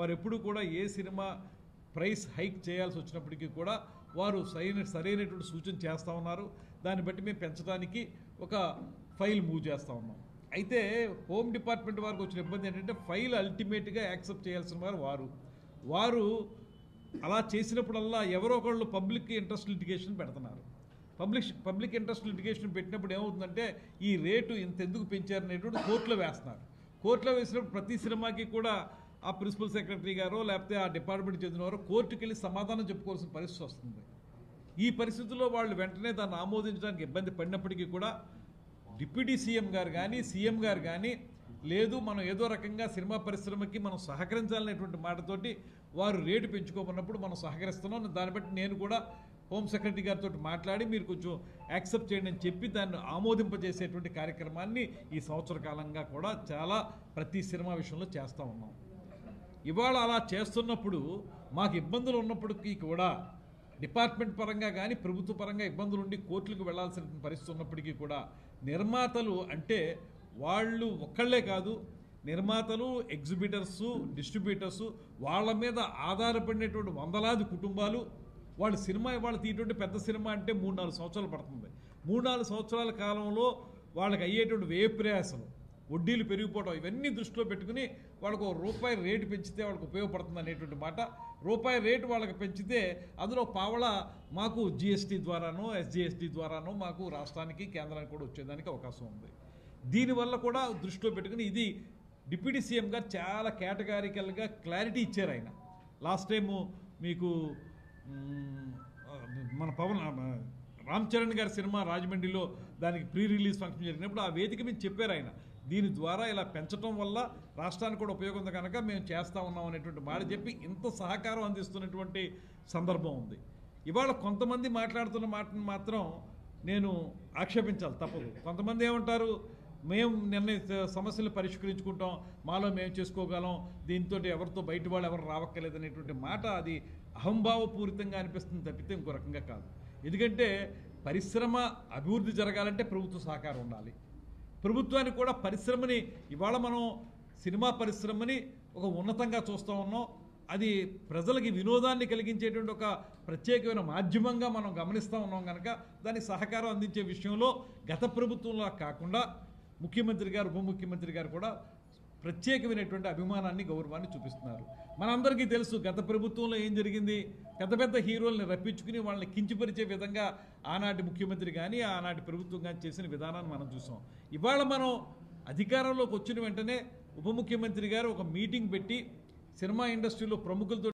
వారు ఎప్పుడు కూడా ఏ సినిమా ప్రైస్ హైక్ చేయాల్సి వచ్చినప్పటికీ కూడా వారు సరైనటువంటి సూచన చేస్తూ ఉన్నారు. దాన్ని బట్టి మేము పెంచడానికి ఒక ఫైల్ మూవ్ చేస్తూ ఉన్నాం. అయితే హోమ్ డిపార్ట్మెంట్ వారికి వచ్చిన ఇబ్బంది ఏంటంటే ఫైల్ అల్టిమేట్గా యాక్సెప్ట్ చేయాల్సిన వారు అలా చేసినప్పుడల్లా ఎవరో ఒకళ్ళు పబ్లిక్ ఇంట్రెస్ట్ లిటిగేషన్ పెడుతున్నారు. పబ్లిక్ ఇంట్రెస్ట్ లిటిగేషన్ పెట్టినప్పుడు ఏమవుతుందంటే ఈ రేటు ఇంతెందుకు పెంచారనేటువంటి కోర్టులో వేస్తున్నారు. కోర్టులో వేసినప్పుడు ప్రతి సినిమాకి కూడా ఆ ప్రిన్సిపల్ సెక్రటరీ గారో లేకపోతే ఆ డిపార్ట్మెంట్ చెందిన వారో కోర్టుకి వెళ్ళి సమాధానం చెప్పుకోవాల్సిన పరిస్థితి వస్తుంది. ఈ పరిస్థితుల్లో వాళ్ళు వెంటనే దాన్ని ఆమోదించడానికి ఇబ్బంది పడినప్పటికీ కూడా డిప్యూటీ సీఎం గారు కానీ సీఎం గారు కానీ లేదు మనం ఏదో రకంగా సినిమా పరిశ్రమకి మనం సహకరించాలనేటువంటి మాటతోటి వారు రేటు పెంచుకోమన్నప్పుడు మనం సహకరిస్తున్నాం. దాన్ని బట్టి నేను కూడా హోమ్ సెక్రటరీ గారితో మాట్లాడి మీరు కొంచెం యాక్సెప్ట్ చేయండి అని చెప్పి దాన్ని ఆమోదింపజేసేటువంటి కార్యక్రమాన్ని ఈ సంవత్సర కాలంగా కూడా చాలా ప్రతి సినిమా విషయంలో చేస్తూ ఉన్నాం. ఇవాళ అలా చేస్తున్నప్పుడు మాకు ఇబ్బందులు ఉన్నప్పటికీ కూడా డిపార్ట్మెంట్ పరంగా కానీ ప్రభుత్వ పరంగా ఇబ్బందులు ఉండి కోర్టులకు వెళ్లాల్సిన పరిస్థితి ఉన్నప్పటికీ కూడా నిర్మాతలు అంటే వాళ్ళు ఒక్కళ్లే కాదు, నిర్మాతలు, ఎగ్జిబిటర్సు, డిస్ట్రిబ్యూటర్సు, వాళ్ళ మీద ఆధారపడినటువంటి వందలాది కుటుంబాలు వాళ్ళు సినిమా ఇవాళ తీయటువంటి పెద్ద సినిమా అంటే 3-4 సంవత్సరాలు పడుతుంది. 3-4 సంవత్సరాల కాలంలో వాళ్ళకి అయ్యేటువంటి వ్యయ ప్రయాసలు, వడ్డీలు పెరిగిపోవడం ఇవన్నీ దృష్టిలో పెట్టుకుని వాళ్ళకు రూపాయి రేటు పెంచితే వాళ్ళకి ఉపయోగపడుతుంది అనేటువంటి మాట. రూపాయి రేటు వాళ్ళకి పెంచితే అందులో పావళ మాకు జిఎస్టీ ద్వారానో ఎస్జిఎస్టీ ద్వారానో మాకు రాష్ట్రానికి కేంద్రానికి కూడా వచ్చేదానికి అవకాశం ఉంది. దీనివల్ల కూడా దృష్టిలో పెట్టుకుని ఇది డిప్యూటీ సీఎం గారు చాలా కేటగారికల్గా క్లారిటీ ఇచ్చారు. ఆయన లాస్ట్ టైము మీకు మన రామ్ చరణ్ గారి సినిమా రాజమండ్రిలో దానికి ప్రీ రిలీజ్ ఫంక్షన్ జరిగినప్పుడు ఆ వేదిక మీద చెప్పారు ఆయన, దీని ద్వారా ఇలా పెంచడం వల్ల రాష్ట్రానికి కూడా ఉపయోగం ఉంది కనుక మేము చేస్తూ ఉన్నాం అనేటువంటి మాట చెప్పి ఇంత సహకారం అందిస్తున్నటువంటి సందర్భం ఉంది. ఇవాళ కొంతమంది మాట్లాడుతున్న మాటను మాత్రం నేను ఆక్షేపించాలి తప్పదు. కొంతమంది ఏమంటారు, మేము సమస్యలు పరిష్కరించుకుంటాం, మాలో మేము చేసుకోగలం, దీంతో ఎవరితో బయట వాళ్ళు ఎవరు రావక్కర్లేదు అనేటువంటి మాట అది అహంభావపూరితంగా అనిపిస్తుంది తప్పితే ఇంకో రకంగా కాదు. ఎందుకంటే పరిశ్రమ అభివృద్ధి జరగాలంటే ప్రభుత్వ సహకారం ఉండాలి. ప్రభుత్వానికి కూడా పరిశ్రమని ఇవాళ మనం సినిమా పరిశ్రమని ఒక ఉన్నతంగా చూస్తూ ఉన్నాం. అది ప్రజలకి వినోదాన్ని కలిగించేటువంటి ఒక ప్రత్యేకమైన మాధ్యమంగా మనం గమనిస్తూ ఉన్నాం కనుక దానికి సహకారం అందించే విషయంలో గత ప్రభుత్వంలో కాకుండా ముఖ్యమంత్రి గారు, ఉప ముఖ్యమంత్రి గారు కూడా ప్రత్యేకమైనటువంటి అభిమానాన్ని, గౌరవాన్ని చూపిస్తున్నారు. మనందరికీ తెలుసు గత ప్రభుత్వంలో ఏం జరిగింది. పెద్ద పెద్ద హీరోల్ని రప్పించుకుని వాళ్ళని కించపరిచే విధంగా ఆనాటి ముఖ్యమంత్రి కానీ ఆనాటి ప్రభుత్వం కానీ చేసిన విధానాన్ని మనం చూసాం. ఇవాళ మనం అధికారంలోకి వచ్చిన వెంటనే ఉప ముఖ్యమంత్రి గారు ఒక మీటింగ్ పెట్టి సినిమా ఇండస్ట్రీలో ప్రముఖులతో